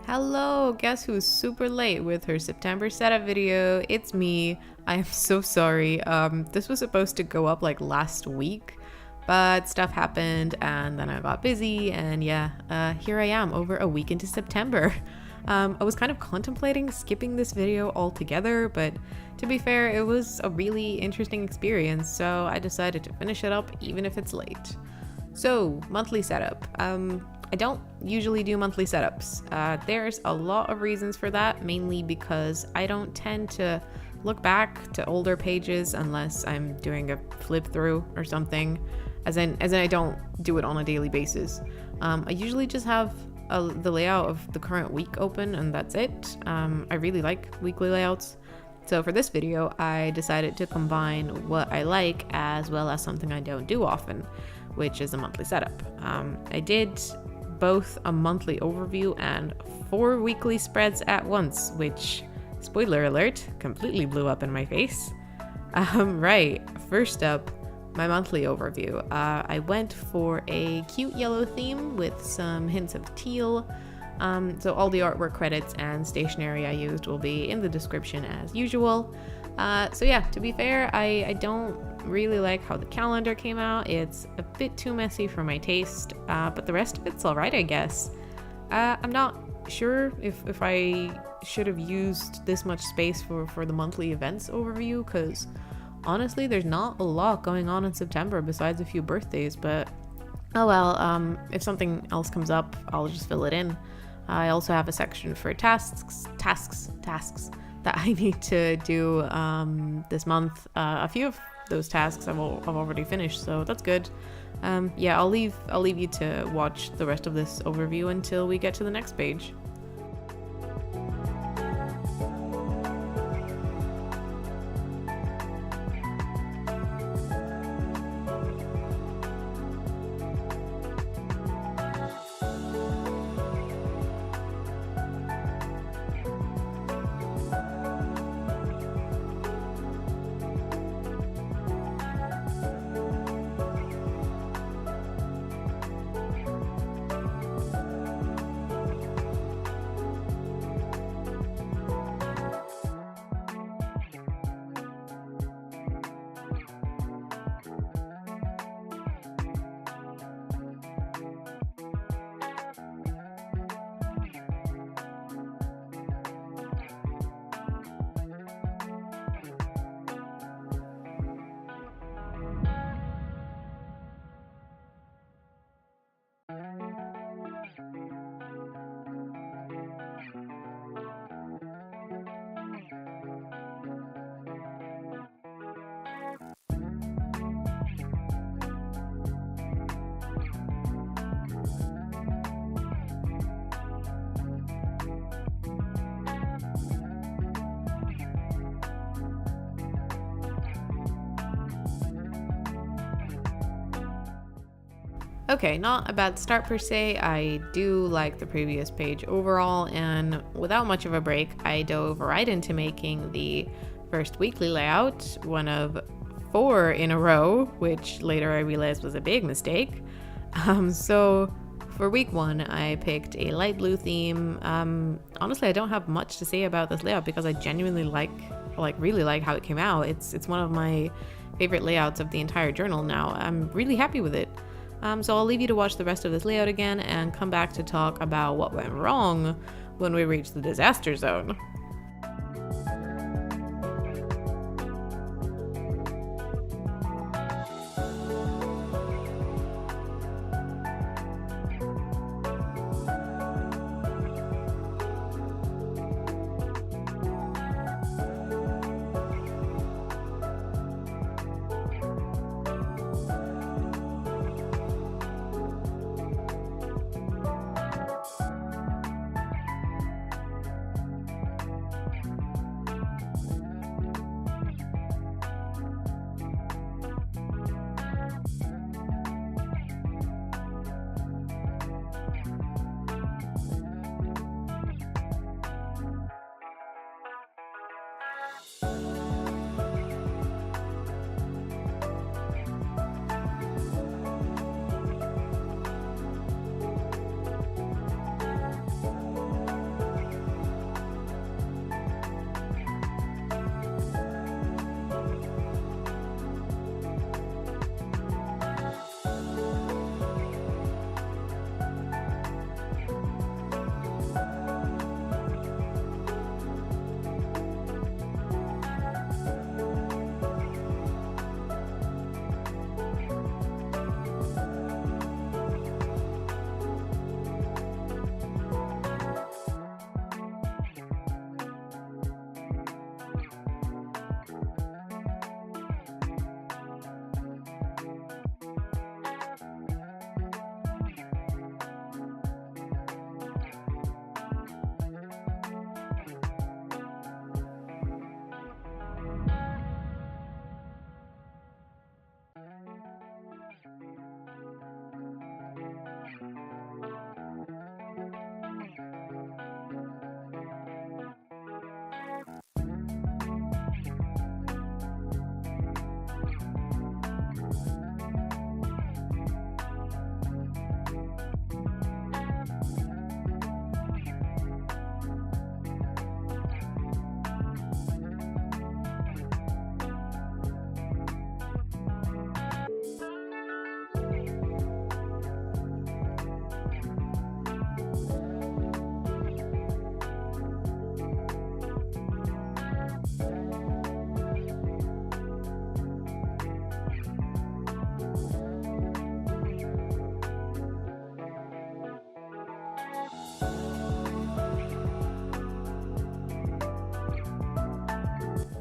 Hello, guess who's super late with her September setup video? It's me. I am so sorry. This was supposed to go up like last week, but stuff happened and then I got busy and here I am over a week into September. I was kind of contemplating skipping this video altogether, but to be fair, it was a really interesting experience, so I decided to finish it up even if it's late. So, monthly setup. I don't usually do monthly setups. There's a lot of reasons for that, mainly because I don't tend to look back to older pages unless I'm doing a flip through or something, as in I don't do it on a daily basis. I usually just have the layout of the current week open and that's it. I really like weekly layouts. So for this video, I decided to combine what I like as well as something I don't do often, which is a monthly setup. I did both a monthly overview and 4 weekly spreads at once, which, spoiler alert, completely blew up in my face. Right, first up, my monthly overview. I went for a cute yellow theme with some hints of teal. So all the artwork credits and stationery I used will be in the description as usual. So yeah, to be fair, I don't really like how the calendar came out. It's a bit too messy for my taste, but the rest of it's alright, I guess. I'm not sure if I should have used this much space for the monthly events overview, because honestly, there's not a lot going on in September besides a few birthdays, but oh well, if something else comes up, I'll just fill it in. I also have a section for tasks that I need to do this month. A few of those tasks I've already finished, so that's good. Yeah, I'll leave you to watch the rest of this overview until we get to the next page. Okay, not a bad start per se. I do like the previous page overall, and without much of a break, I dove right into making the first weekly layout, one of 4 in a row, which later I realized was a big mistake. So for week 1, I picked a light blue theme. Honestly, I don't have much to say about this layout because I genuinely really like how it came out. It's one of my favorite layouts of the entire journal now. I'm really happy with it. So I'll leave you to watch the rest of this layout again and come back to talk about what went wrong when we reach the disaster zone.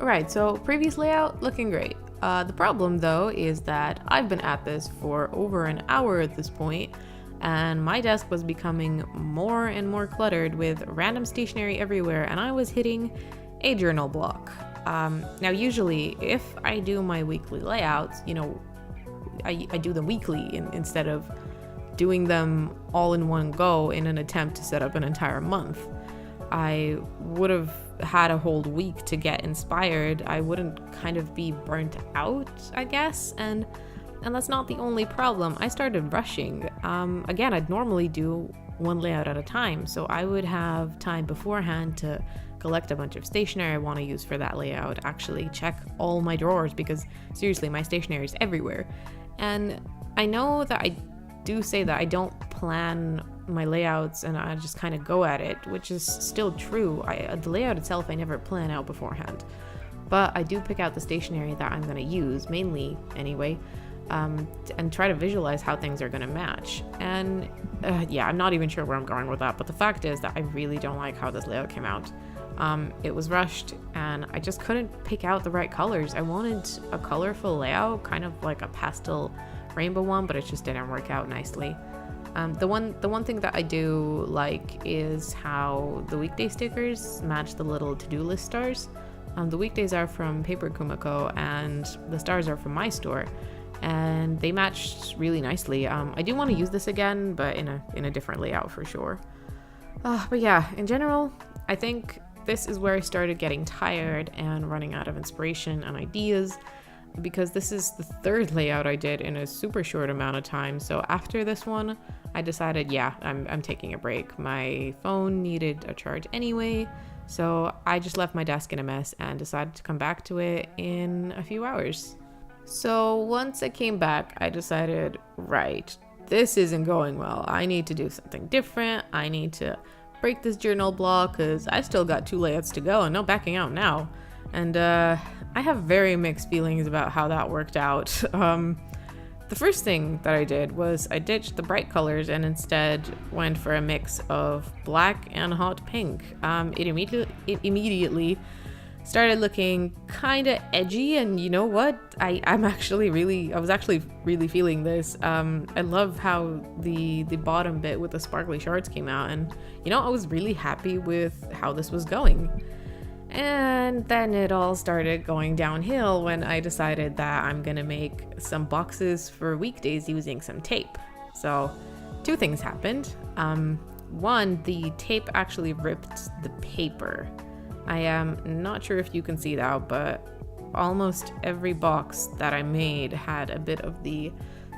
Alright, so previous layout, looking great. The problem though is that I've been at this for over an hour at this point, and my desk was becoming more and more cluttered with random stationery everywhere, and I was hitting a journal block. Now usually if I do my weekly layouts, you know, I do them weekly instead of doing them all in one go in an attempt to set up an entire month. I would have had a whole week to get inspired. I wouldn't kind of be burnt out, I guess, and that's not the only problem. I started rushing. Again, I'd normally do one layout at a time, so I would have time beforehand to collect a bunch of stationery I want to use for that layout, actually check all my drawers, because seriously, my stationery is everywhere. And I know that I do say that I don't plan my layouts and I just kind of go at it, which is still true. The layout itself I never plan out beforehand, but I do pick out the stationery that I'm going to use, mainly anyway, and try to visualize how things are going to match. And yeah, I'm not even sure where I'm going with that, but the fact is that I really don't like how this layout came out. It was rushed and I just couldn't pick out the right colors. I wanted a colorful layout, kind of like a pastel rainbow one, but it just didn't work out nicely. The one thing that I do like is how the weekday stickers match the little to-do list stars. The weekdays are from paperkumaco and the stars are from my store, and they matched really nicely. I do want to use this again, but in a different layout for sure. But yeah, in general, I think this is where I started getting tired and running out of inspiration and ideas, because this is the third layout I did in a super short amount of time. So after this one, I decided, yeah, I'm taking a break. My phone needed a charge anyway, so I just left my desk in a mess and decided to come back to it in a few hours. So once I came back, I decided, right, this isn't going well. I need to do something different. I need to break this journal block because I still got 2 layouts to go and no backing out now. And I have very mixed feelings about how that worked out. The first thing that I did was I ditched the bright colors and instead went for a mix of black and hot pink. It immediately started looking kind of edgy, and you know what? I was actually really feeling this. I love how the bottom bit with the sparkly shards came out, and you know, I was really happy with how this was going. And then it all started going downhill when I decided that I'm gonna make some boxes for weekdays using some tape. So 2 things happened. One, the tape actually ripped the paper. I am not sure if you can see that, but almost every box that I made had a bit of the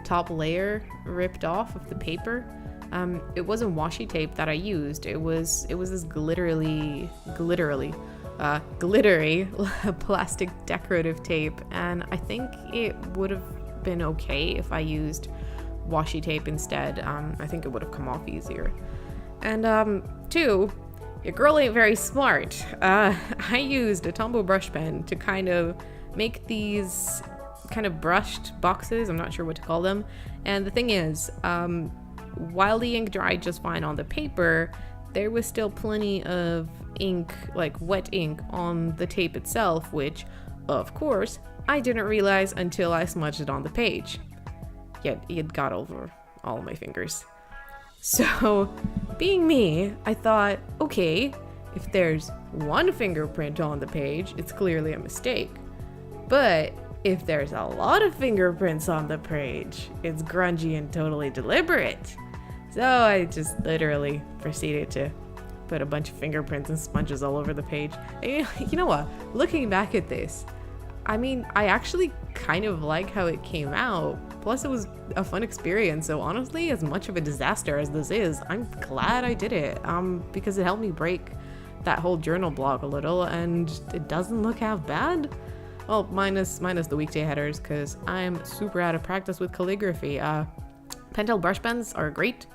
top layer ripped off of the paper. It wasn't washi tape that I used. It was this glittery plastic decorative tape, and I think it would have been okay if I used washi tape instead. I think it would have come off easier. And 2, your girl ain't very smart. I used a tombow brush pen to kind of make these kind of brushed boxes. I'm not sure what to call them. And the thing is, while the ink dried just fine on the paper, there was still plenty of ink, like wet ink, on the tape itself, which, of course, I didn't realize until I smudged it on the page. Yet it got over all my fingers. So, being me, I thought, okay, if there's 1 fingerprint on the page, it's clearly a mistake. But if there's a lot of fingerprints on the page, it's grungy and totally deliberate. So I just literally proceeded to put a bunch of fingerprints and sponges all over the page. And you know what? Looking back at this, I mean, I actually kind of like how it came out. Plus, it was a fun experience. So honestly, as much of a disaster as this is, I'm glad I did it. Because it helped me break that whole journal block a little, and it doesn't look half bad. Well, minus the weekday headers, because I'm super out of practice with calligraphy. Pentel brush pens are great,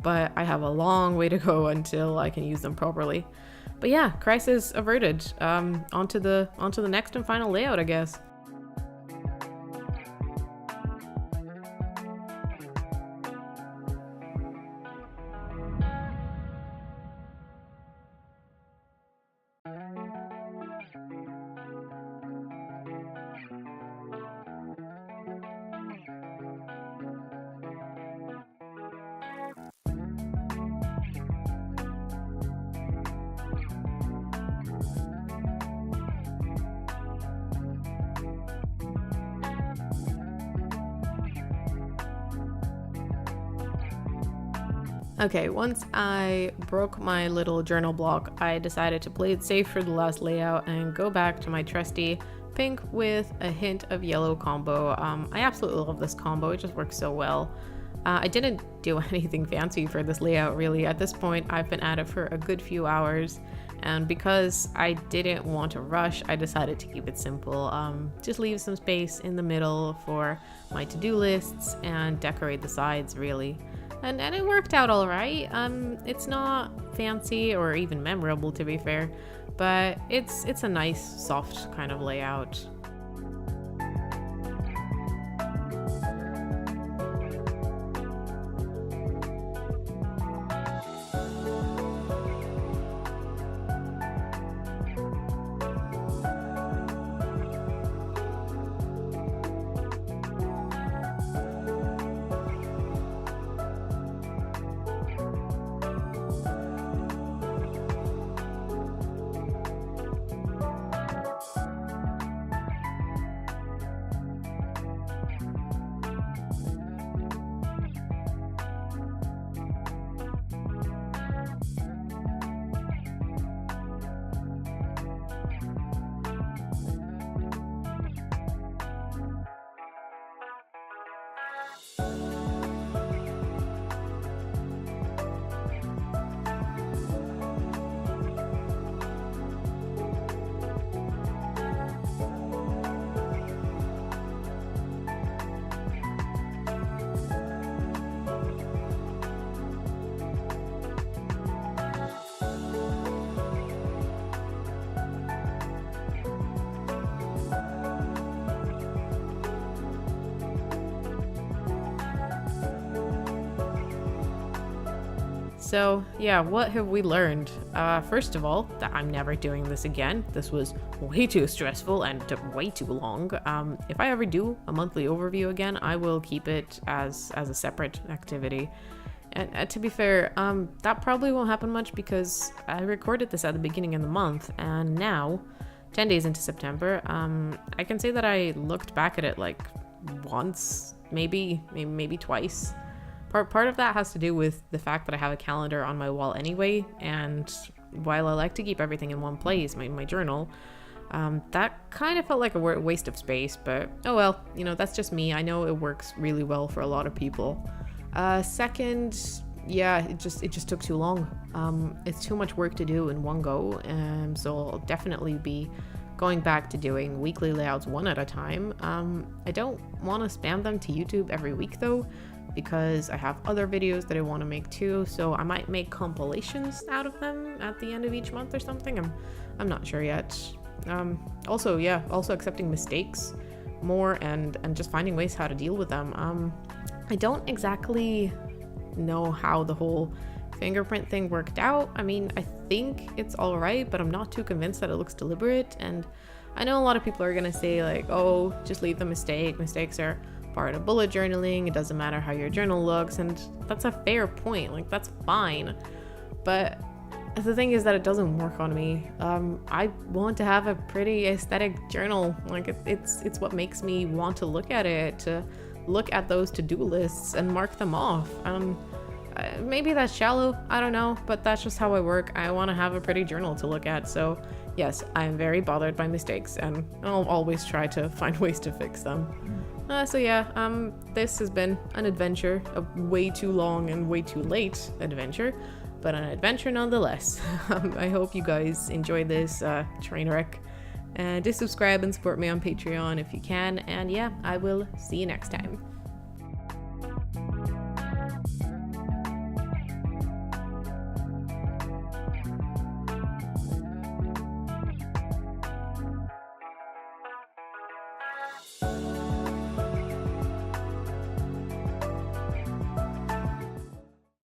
but I have a long way to go until I can use them properly. But yeah, crisis averted. Onto the next and final layout, I guess. Okay, once I broke my little journal block, I decided to play it safe for the last layout and go back to my trusty pink with a hint of yellow combo. I absolutely love this combo, it just works so well. I didn't do anything fancy for this layout really. At this point, I've been at it for a good few hours, and because I didn't want to rush, I decided to keep it simple. Just leave some space in the middle for my to-do lists and decorate the sides really. And it worked out all right. It's not fancy or even memorable, to be fair, but it's a nice, soft kind of layout. So yeah, what have we learned? First of all, that I'm never doing this again. This was way too stressful and took way too long. If I ever do a monthly overview again, I will keep it as a separate activity. And to be fair, that probably won't happen much because I recorded this at the beginning of the month, and now, 10 days into September, I can say that I looked back at it like once, maybe twice. Part of that has to do with the fact that I have a calendar on my wall anyway, and while I like to keep everything in one place, my journal, that kind of felt like a waste of space, but oh well, you know, that's just me. I know it works really well for a lot of people. Second, yeah, it just took too long. It's too much work to do in one go, so I'll definitely be going back to doing weekly layouts one at a time. I don't want to spam them to YouTube every week though, because I have other videos that I want to make too, so I might make compilations out of them at the end of each month or something. I'm not sure yet. Also accepting mistakes more and just finding ways how to deal with them. I don't exactly know how the whole fingerprint thing worked out. I mean, I think it's all right, but I'm not too convinced that it looks deliberate. And I know a lot of people are gonna say like, oh, just leave the mistakes are part of bullet journaling, it doesn't matter how your journal looks, and that's a fair point, like that's fine, but the thing is that it doesn't work on me. I want to have a pretty aesthetic journal, like it's what makes me want to look at it, to look at those to-do lists and mark them off. Maybe that's shallow, I don't know, but that's just how I work. I want to have a pretty journal to look at, so yes, I'm very bothered by mistakes, and I'll always try to find ways to fix them. So yeah, this has been an adventure, a way too long and way too late adventure, but an adventure nonetheless. I hope you guys enjoyed this train wreck, and do subscribe and support me on Patreon if you can, and yeah, I will see you next time.